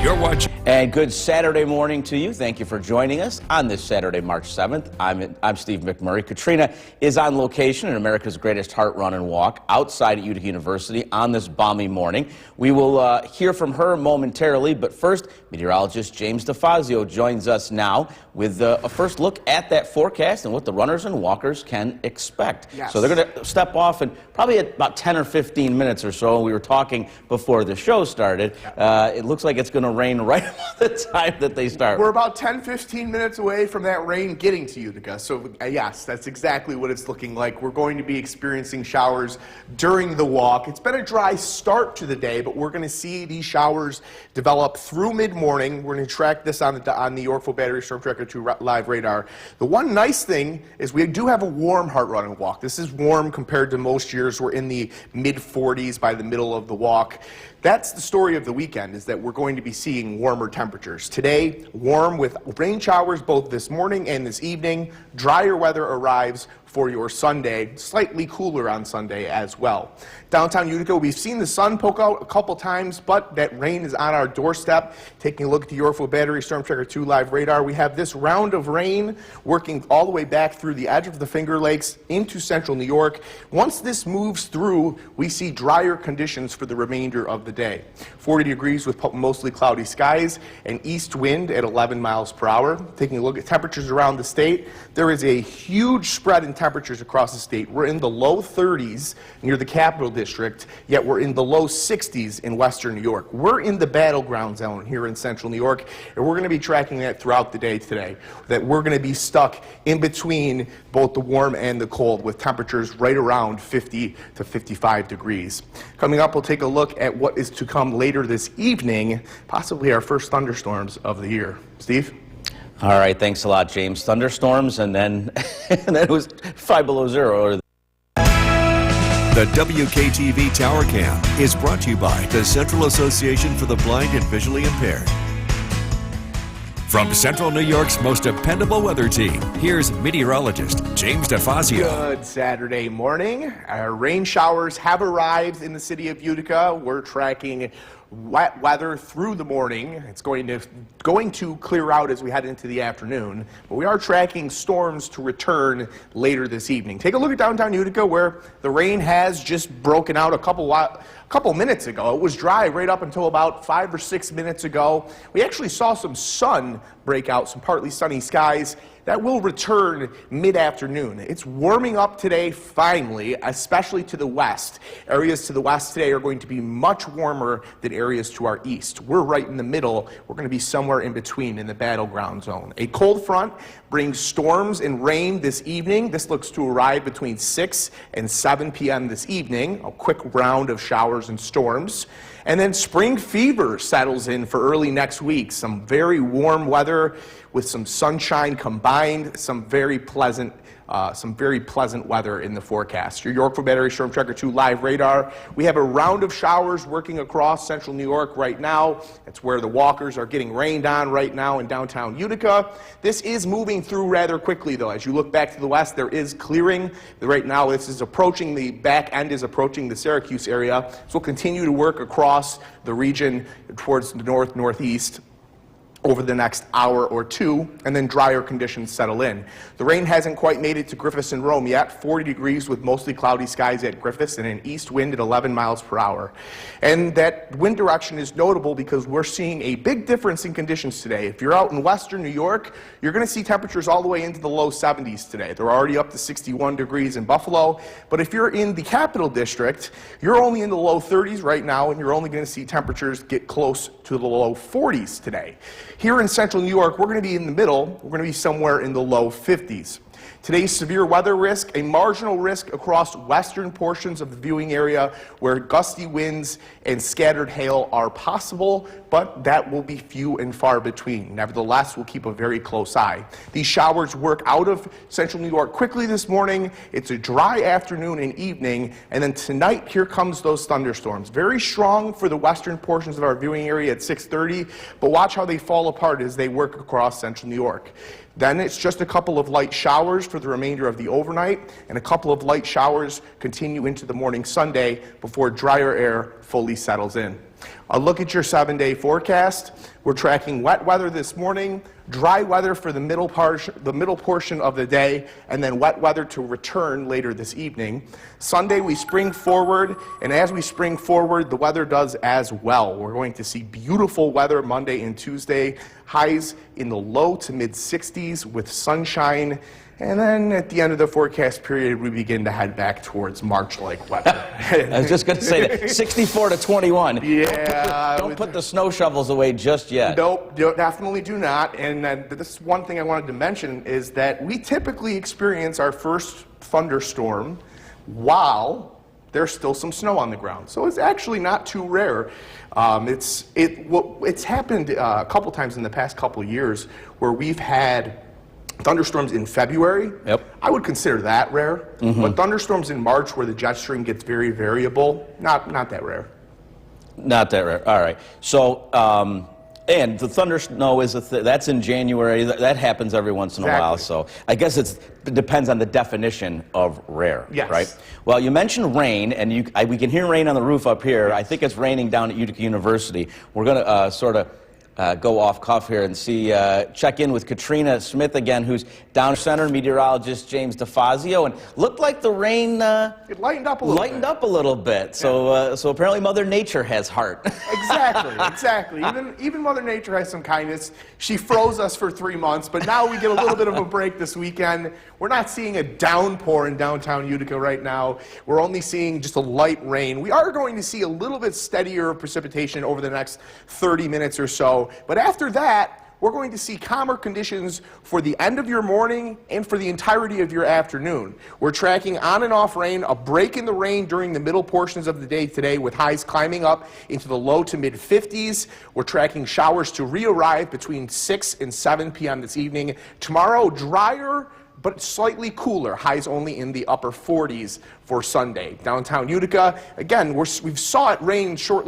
You're watching. And good Saturday morning to you. Thank you for joining us on this Saturday, March 7th. I'm Steve McMurray. Katrina is on location in America's Greatest Heart Run and Walk outside at Utica University on this balmy morning. We will hear from her momentarily, but first, meteorologist James DeFazio joins us now with a first look at that forecast and what the runners and walkers can expect. Yes. So they're going to step off, and probably at about 10 or 15 minutes or so. We were talking before the show started. It looks like it's going to rain right about the time that they start. We're about 10-15 minutes away from that rain getting to Utica. So yes, that's exactly what it's looking like. We're going to be experiencing showers during the walk. It's been a dry start to the day, but we're going to see these showers develop through mid-morning. We're going to track this on the Yorkville Battery Storm Tracker 2 live radar. The one nice thing is we do have a warm heart run and walk. This is warm compared to most years. We're in the mid-40s by the middle of the walk. That's the story of the weekend, is that we're going to be seeing warmer temperatures. Today, warm with rain showers both this morning and this evening. Drier weather arrives for your Sunday, slightly cooler on Sunday as well. Downtown Utica, we've seen the sun poke out a couple times, but that rain is on our doorstep. Taking a look at the Yorkville Battery Storm Tracker 2 live radar, we have this round of rain working all the way back through the edge of the Finger Lakes into central New York. Once this moves through, we see drier conditions for the remainder of the day. 40 degrees with mostly cloudy skies, and east wind at 11 miles per hour. Taking a look at temperatures around the state, there is a huge spread in temperatures across the state. We're in the low 30s near the Capital District, yet we're in the low 60s in western New York. We're in the battleground zone here in central New York, and we're going to be tracking that throughout the day today, that we're going to be stuck in between both the warm and the cold with temperatures right around 50 to 55 degrees. Coming up, we'll take a look at what is to come later this evening, possibly our first thunderstorms of the year. Steve? All right, thanks a lot, James. Thunderstorms, and then it was 5 below zero. The WKTV Tower Cam is brought to you by the Central Association for the Blind and Visually Impaired. From Central New York's most dependable weather team, here's meteorologist James DeFazio. Good Saturday morning. Our rain showers have arrived in the city of Utica. We're tracking wet weather through the morning. It's going to clear out as we head into the afternoon, but we are tracking storms to return later this evening. Take a look at downtown Utica, where the rain has just broken out a couple minutes ago. It was dry right up until about 5 or 6 minutes ago. We actually saw some sun break out, some partly sunny skies. That will return mid-afternoon. It's warming up today finally, especially to the west. Areas to the west today are going to be much warmer than areas to our east. We're right in the middle. We're going to be somewhere in between in the battleground zone. A cold front brings storms and rain this evening. This looks to arrive between 6 and 7 p.m. this evening. A quick round of showers and storms. And then spring fever settles in for early next week. Some very warm weather with some sunshine combined, some very pleasant weather in the forecast. Your Yorkville Battery Storm Tracker 2 live radar. We have a round of showers working across central New York right now. That's where the walkers are getting rained on right now in downtown Utica. This is moving through rather quickly, though. As you look back to the west, there is clearing. Right now, this is approaching, the back end is approaching the Syracuse area. So we'll continue to work across the region towards the northeast over the next hour or two, and then drier conditions settle in. The rain hasn't quite made it to Griffiths and Rome yet. 40 degrees with mostly cloudy skies at Griffiths and an east wind at 11 miles per hour. And that wind direction is notable because we're seeing a big difference in conditions today. If you're out in western New York, you're going to see temperatures all the way into the low 70s today. They're already up to 61 degrees in Buffalo. But if you're in the Capital District, you're only in the low 30s right now, and you're only going to see temperatures get close to the low 40s today. Here in central New York, we're going to be in the middle. We're going to be somewhere in the low 50s. Today's severe weather risk, a marginal risk across western portions of the viewing area where gusty winds and scattered hail are possible, but that will be few and far between. Nevertheless, we'll keep a very close eye. These showers work out of central New York quickly this morning. It's a dry afternoon and evening, and then tonight, here comes those thunderstorms. Very strong for the western portions of our viewing area at 6:30, but watch how they fall apart as they work across central New York. Then it's just a couple of light showers for the remainder of the overnight, and a couple of light showers continue into the morning Sunday before drier air fully settles in. A look at your 7-day forecast. We're tracking wet weather this morning, dry weather for the middle portion of the day, and then wet weather to return later this evening. Sunday we spring forward, and as we spring forward, the weather does as well. We're going to see beautiful weather Monday and Tuesday, highs in the low to mid 60s with sunshine. And then at the end of the forecast period, we begin to head back towards March-like weather. I was just going to say that. 64 to 21. Yeah. Don't put the snow shovels away just yet. Nope, definitely do not. And this is one thing I wanted to mention is that we typically experience our first thunderstorm while there's still some snow on the ground. So it's actually not too rare. It's happened a couple times in the past couple years where we've had thunderstorms in February. Yep. I would consider that rare. But thunderstorms in March where the jet stream gets very variable, not that rare. Not that rare. All right. So, and the thunder snow is that's in January. That happens every once in a while. So I guess it depends on the definition of rare. Yes. Right. Well, you mentioned rain, and we can hear rain on the roof up here. I think it's raining down at Utica University. We're going to sort of go off cuff here and check in with Katrina Smith again, who's down center, meteorologist James DeFazio, and looked like the rain it lightened up a little bit. So apparently Mother Nature has heart. Exactly. Even Mother Nature has some kindness. She froze us for 3 months, but now we get a little bit of a break this weekend. We're not seeing a downpour in downtown Utica right now. We're only seeing just a light rain. We are going to see a little bit steadier precipitation over the next 30 minutes or so. But after that, we're going to see calmer conditions for the end of your morning and for the entirety of your afternoon. We're tracking on and off rain, a break in the rain during the middle portions of the day today with highs climbing up into the low to mid 50s. We're tracking showers to re-arrive between 6 and 7 p.m. this evening. Tomorrow, drier but slightly cooler, highs only in the upper 40s for Sunday. Downtown Utica, again, we saw it rain a short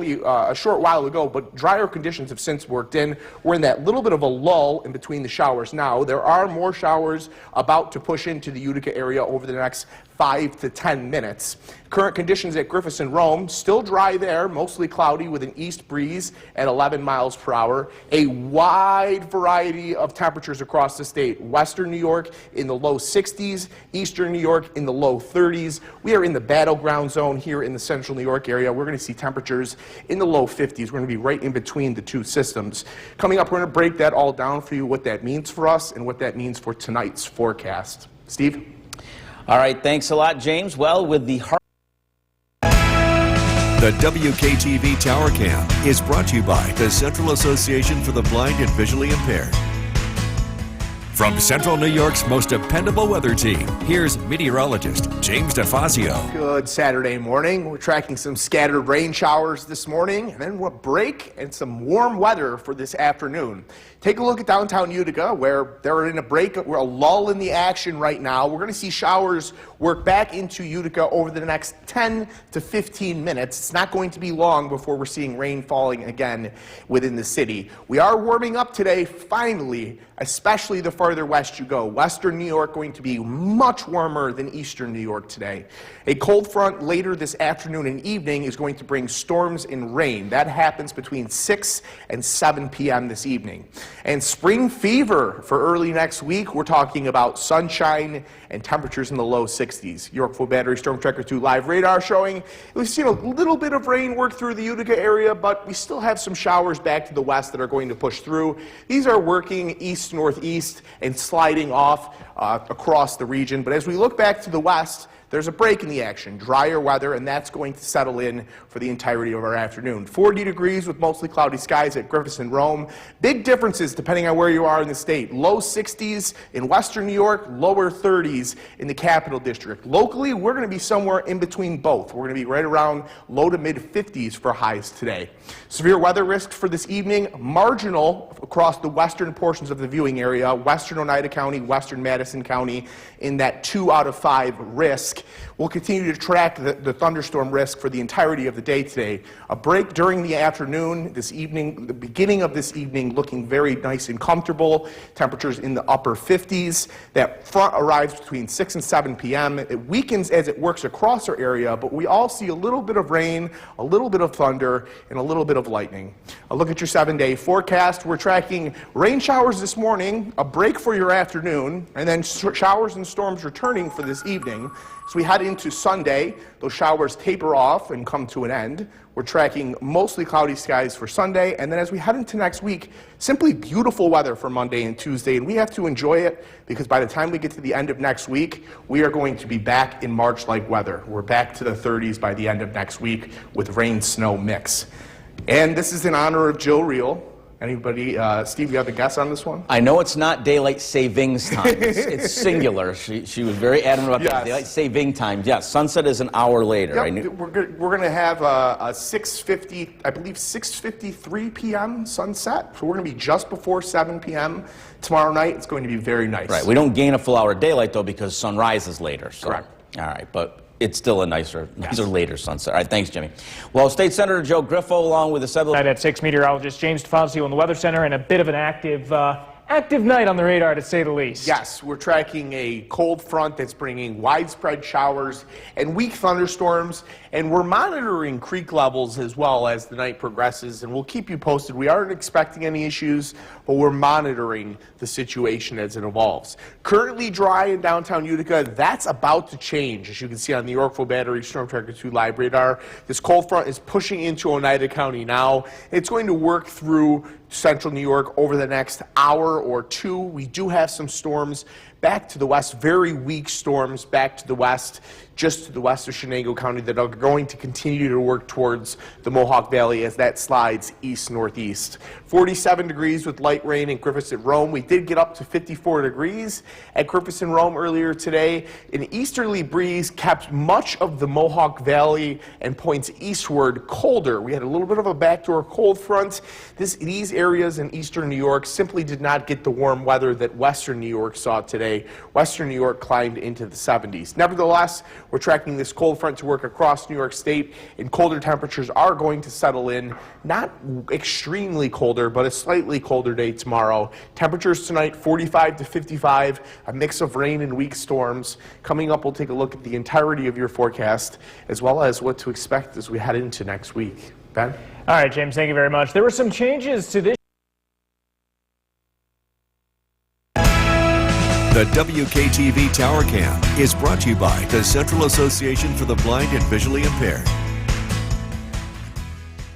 while ago, but drier conditions have since worked in. We're in that little bit of a lull in between the showers now. There are more showers about to push into the Utica area over the next 5 to 10 minutes. Current conditions at Griffis and Rome, still dry there, mostly cloudy with an east breeze at 11 miles per hour. A wide variety of temperatures across the state. Western New York in the low 60s, eastern New York in the low 30s. We are in the battleground zone here in the central New York area. We're going to see temperatures in the low 50s. We're going to be right in between the two systems. Coming up, we're going to break that all down for you, what that means for us and what that means for tonight's forecast. Steve? All right, thanks a lot, James. Well, with the WKTV Tower Cam is brought to you by the Central Association for the Blind and Visually Impaired. From Central New York's most dependable weather team, here's meteorologist James DeFazio. Good Saturday morning. We're tracking some scattered rain showers this morning, and then a break and some warm weather for this afternoon. Take a look at downtown Utica, where they're in a break, we're a lull in the action right now. We're going to see showers work back into Utica over the next 10 to 15 minutes. It's not going to be long before we're seeing rain falling again within the city. We are warming up today, finally, especially the farther west you go. Western New York going to be much warmer than eastern New York today. A cold front later this afternoon and evening is going to bring storms and rain. That happens between 6 and 7 p.m. this evening. And spring fever for early next week, we're talking about sunshine and temperatures in the low 60s. Yorkville Battery Storm Tracker 2 live radar showing we've seen a little bit of rain work through the Utica area, but we still have some showers back to the west that are going to push through. These are working east-northeast and sliding off across the region. But as we look back to the west, there's a break in the action, drier weather, and that's going to settle in for the entirety of our afternoon. 40 degrees with mostly cloudy skies at Griffis and Rome. Big differences depending on where you are in the state. Low 60s in western New York, lower 30s in the Capital District. Locally, we're going to be somewhere in between both. We're going to be right around low to mid 50s for highs today. Severe weather risk for this evening, marginal across the western portions of the viewing area, western Oneida County, western Madison County, in that 2 out of 5 risk. We'll continue to track the thunderstorm risk for the entirety of the day today. A break during the afternoon, this evening, the beginning of this evening looking very nice and comfortable. Temperatures in the upper 50s. That front arrives between 6 and 7 p.m. It weakens as it works across our area, but we all see a little bit of rain, a little bit of thunder, and a little bit of lightning. A look at your 7-day forecast. We're tracking rain showers this morning, a break for your afternoon, and then showers and storms returning for this evening. So we head into Sunday. Those showers taper off and come to an end. We're tracking mostly cloudy skies for Sunday, and then as we head into next week, simply beautiful weather for Monday and Tuesday, and we have to enjoy it because by the time we get to the end of next week, we are going to be back in March-like weather. We're back to the 30s by the end of next week with rain-snow mix. And this is in honor of Jill Reel. Anybody, Steve, you have a guess on this one? I know it's not daylight savings time. It's singular. She was very adamant about that. Daylight saving time. Yes, sunset is an hour later. Yep, we're going to have a 6:50, I believe 6:53 p.m. sunset. So we're going to be just before 7 p.m. tomorrow night. It's going to be very nice. Right. We don't gain a full hour of daylight though because sunrise is later. So. Correct. All right, but it's still a nicer later sunset. All right, thanks, Jimmy. Well, State Senator Joe Griffo, along with the Assembly. At 6, meteorologist James DeFazio in the Weather Center, and a bit of an active night on the radar, to say the least. Yes, we're tracking a cold front that's bringing widespread showers and weak thunderstorms, and we're monitoring creek levels as well as the night progresses, and we'll keep you posted. We aren't expecting any issues, but we're monitoring the situation as it evolves. Currently dry in downtown Utica. That's about to change, as you can see on the Yorkville Battery Storm Tracker 2 live radar. This cold front is pushing into Oneida County now. It's going to work through central New York over the next hour or two. We do have some storms back to the west, very weak storms back to the west, just to the west of Chenango County that are going to continue to work towards the Mohawk Valley as that slides east-northeast. 47 degrees with light rain in Griffith and Rome. We did get up to 54 degrees at Griffith and Rome earlier today. An easterly breeze kept much of the Mohawk Valley and points eastward colder. We had a little bit of a backdoor cold front. These areas in eastern New York simply did not get the warm weather that western New York saw today. Western New York climbed into the 70s. Nevertheless, we're tracking this cold front to work across New York State, and colder temperatures are going to settle in. Not extremely colder, but a slightly colder day tomorrow. Temperatures tonight, 45 to 55, a mix of rain and weak storms. Coming up, we'll take a look at the entirety of your forecast, as well as what to expect as we head into next week. Ben? All right, James, thank you very much. There were some changes to this. The WKTV Tower Cam is brought to you by the Central Association for the Blind and Visually Impaired.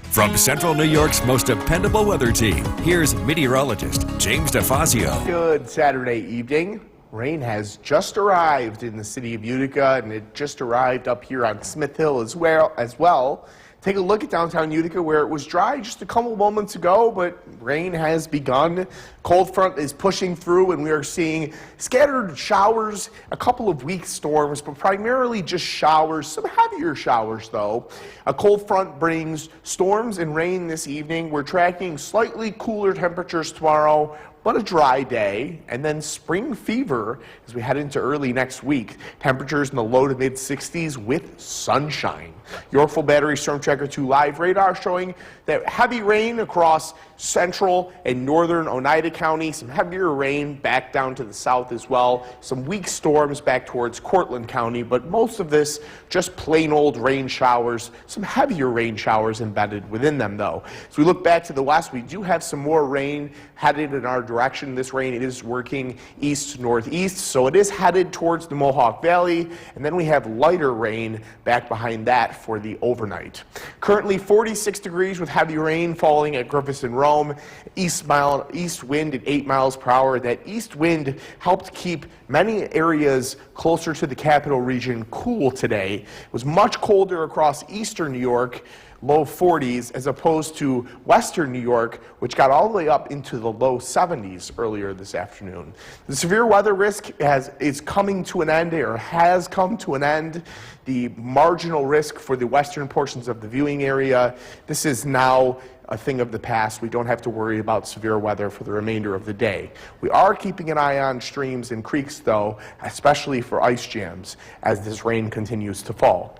From Central New York's most dependable weather team, here's meteorologist James DeFazio. Good Saturday evening. Rain has just arrived in the city of Utica, and it just arrived up here on Smith Hill as well. Take a look at downtown Utica, where it was dry just a couple moments ago, but rain has begun. Cold front is pushing through, and we are seeing scattered showers, a couple of weak storms, but primarily just showers, some heavier showers though. A cold front brings storms and rain this evening. We're tracking slightly cooler temperatures tomorrow, but a dry day, and then spring fever as we head into early next week. Temperatures in the low to mid 60s with sunshine. Yorkville Battery Storm Tracker 2 live radar showing that heavy rain across central and northern Oneida County, some heavier rain back down to the south as well, some weak storms back towards Cortland County, but most of this just plain old rain showers, some heavier rain showers embedded within them though. As we look back to the west, we do have some more rain headed in our direction. This rain is working east-northeast, so it is headed towards the Mohawk Valley, and then we have lighter rain back behind that for the overnight. Currently 46 degrees with heavy rain falling at Griffith and Rome. East wind at 8 miles per hour. That east wind helped keep many areas closer to the capital region cool today. It was much colder across eastern New York, low 40s, as opposed to western New York, which got all the way up into the low 70s earlier this afternoon. The severe weather risk is coming to an end, or has come to an end. The marginal risk for the western portions of the viewing area, this is now a thing of the past. We don't have to worry about severe weather for the remainder of the day. We are keeping an eye on streams and creeks, though, especially for ice jams as this rain continues to fall.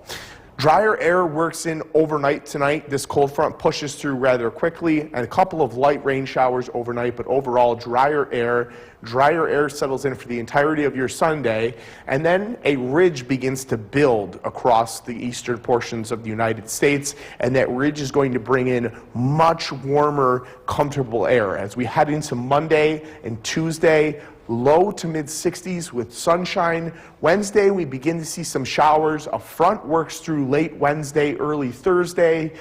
Drier air works in overnight tonight. This cold front pushes through rather quickly, and a couple of light rain showers overnight, but overall drier air. Drier air settles in for the entirety of your Sunday, and then a ridge begins to build across the eastern portions of the United States, and that ridge is going to bring in much warmer, comfortable air. As we head into Monday and Tuesday, low to mid 60s with sunshine. Wednesday, we begin to see some showers. A front works through late Wednesday, early Thursday.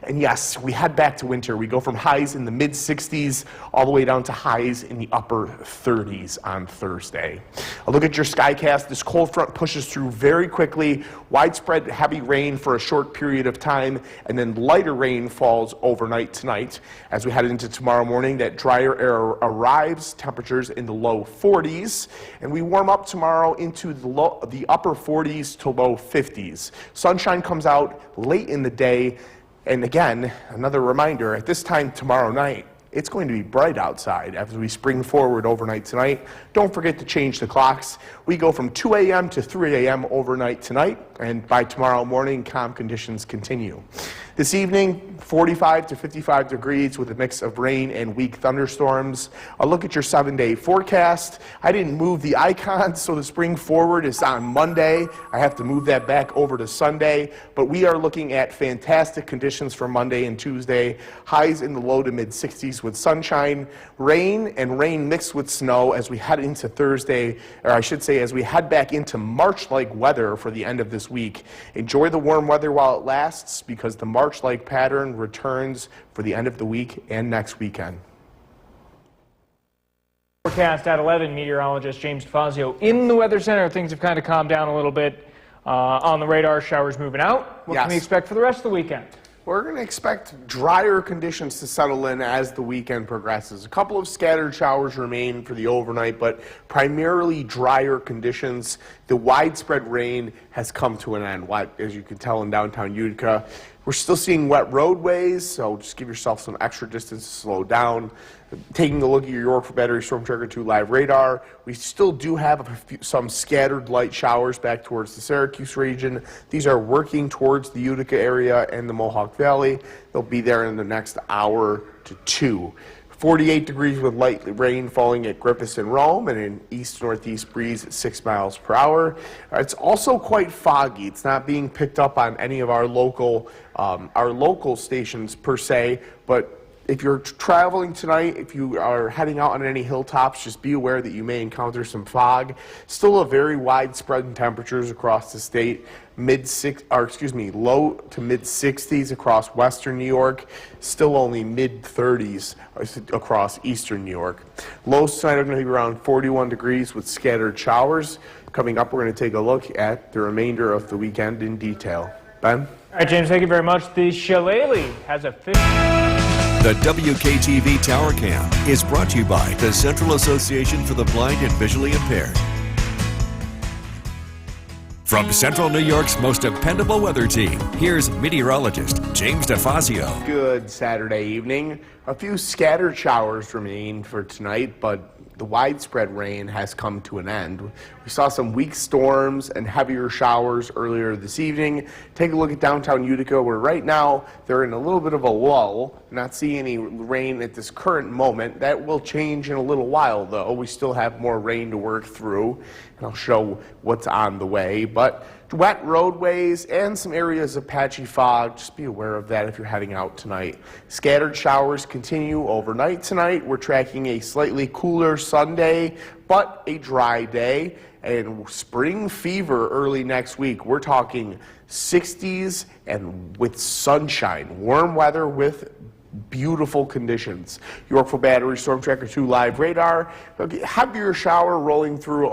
And yes, we head back to winter. We go from highs in the mid 60s all the way down to highs in the upper 30s on Thursday. A look at your skycast. This cold front pushes through very quickly. Widespread heavy rain for a short period of time, and then lighter rain falls overnight tonight. As we head into tomorrow morning, that drier air arrives, temperatures in the low 40s, and we warm up tomorrow into the upper 40s to low 50s. Sunshine comes out late in the day. And again, another reminder, at this time tomorrow night, it's going to be bright outside as we spring forward overnight tonight. Don't forget to change the clocks. We go from 2 a.m. to 3 a.m. overnight tonight, and by tomorrow morning, calm conditions continue. This evening, 45 to 55 degrees with a mix of rain and weak thunderstorms. A look at your 7-day forecast. I didn't move the icons, so the spring forward is on Monday. I have to move that back over to Sunday, but we are looking at fantastic conditions for Monday and Tuesday. Highs in the low to mid 60s with sunshine, rain, and rain mixed with snow as we head into Thursday, or I should say as we head back into March-like weather for the end of this week. Enjoy the warm weather while it lasts, because the March-like pattern returns for the end of the week and next weekend. Forecast at 11, meteorologist James DeFazio in the Weather Center. Things have kind of calmed down a little bit on the radar. Showers moving out. What can we expect for the rest of the weekend? We're going to expect drier conditions to settle in as the weekend progresses. A couple of scattered showers remain for the overnight, but primarily drier conditions. The widespread rain has come to an end, as you can tell in downtown Utica. We're still seeing wet roadways, so just give yourself some extra distance to slow down. Taking a look at your Yorkville Battery Storm Tracker 2 live radar, we still do have some scattered light showers back towards the Syracuse region. These are working towards the Utica area and the Mohawk Valley. They'll be there in the next hour to two. 48 degrees with light rain falling at Griffith and Rome, and an east-northeast breeze at 6 miles per hour. It's also quite foggy. It's not being picked up on any of our local stations per se, but if you're traveling tonight, if you are heading out on any hilltops, just be aware that you may encounter some fog. Still a very widespread in temperatures across the state. Low to mid 60s across western New York. Still only mid 30s across eastern New York. Lows tonight are going to be around 41 degrees with scattered showers. Coming up, we're going to take a look at the remainder of the weekend in detail. Ben? All right, James, thank you very much. The Shillelagh has a The WKTV Tower Cam is brought to you by the Central Association for the Blind and Visually Impaired. From Central New York's most dependable weather team, here's meteorologist James DeFazio. Good Saturday evening. A few scattered showers remain for tonight, but the widespread rain has come to an end. We saw some weak storms and heavier showers earlier this evening. Take a look at downtown Utica, where right now they're in a little bit of a lull. Not seeing any rain at this current moment. That will change in a little while, though. We still have more rain to work through, and I'll show what's on the way. But wet roadways and some areas of patchy fog. Just be aware of that if you're heading out tonight. Scattered showers continue overnight tonight. We're tracking a slightly cooler Sunday, but a dry day. And spring fever early next week. We're talking 60s and with sunshine. Warm weather with beautiful conditions. Yorkville Battery Storm Tracker 2 live radar. Heavier shower rolling through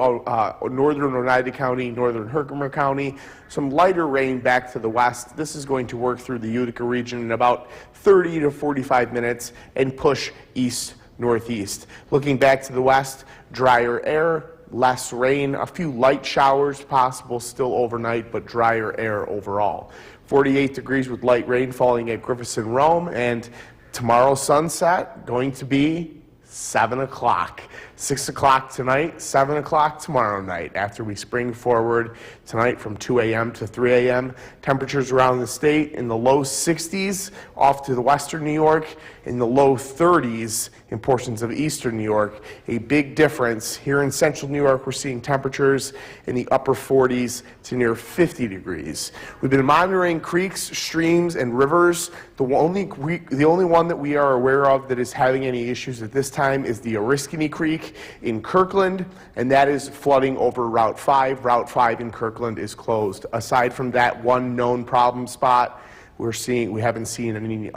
northern Oneida County, northern Herkimer County. Some lighter rain back to the west. This is going to work through the Utica region in about 30 to 45 minutes and push east-northeast. Looking back to the west, drier air, less rain, a few light showers possible still overnight, but drier air overall. 48 degrees with light rain falling at Griffith and Rome, and Tomorrow's sunset going to be 7 o'clock. 6 o'clock tonight, 7 o'clock tomorrow night. After we spring forward tonight from 2 a.m. to 3 a.m., temperatures around the state in the low 60s off to the western New York, in the low 30s in portions of eastern New York. A big difference here in central New York, we're seeing temperatures in the upper 40s to near 50 degrees. We've been monitoring creeks, streams, and rivers. The only one that we are aware of that is having any issues at this time is the Oriskany Creek in Kirkland, and that is flooding over Route 5. Route 5 in Kirkland is closed. Aside from that one known problem spot, we haven't seen any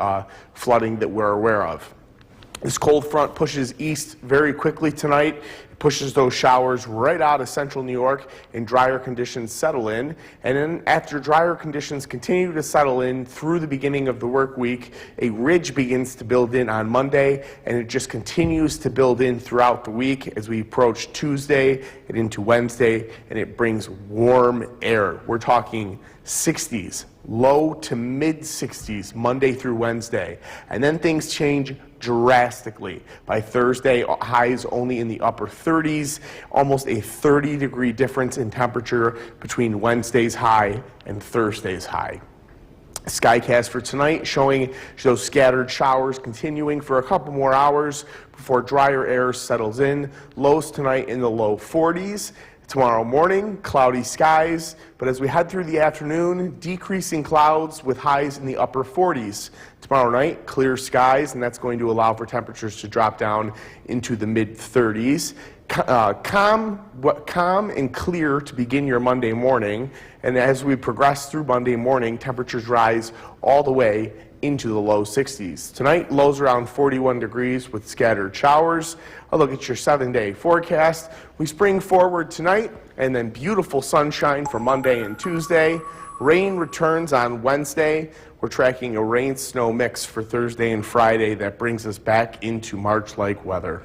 flooding that we're aware of. This cold front pushes east very quickly tonight. It pushes those showers right out of central New York, and drier conditions settle in. And then after drier conditions continue to settle in through the beginning of the work week, a ridge begins to build in on Monday, and it just continues to build in throughout the week as we approach Tuesday and into Wednesday, and it brings warm air. We're talking 60s, low to mid 60s Monday through Wednesday. And then things change drastically. By Thursday, highs only in the upper 30s, almost a 30-degree difference in temperature between Wednesday's high and Thursday's high. Skycast for tonight shows scattered showers continuing for a couple more hours before drier air settles in. Lows tonight in the low 40s. Tomorrow morning, cloudy skies, but as we head through the afternoon, decreasing clouds with highs in the upper 40s. Tomorrow night, clear skies, and that's going to allow for temperatures to drop down into the mid-30s. Calm and clear to begin your Monday morning, and as we progress through Monday morning, temperatures rise all the way into the low 60s. Tonight, lows around 41 degrees with scattered showers. A look at your 7-day forecast. We spring forward tonight, and then beautiful sunshine for Monday and Tuesday. Rain returns on Wednesday. We're tracking a rain-snow mix for Thursday and Friday that brings us back into March-like weather.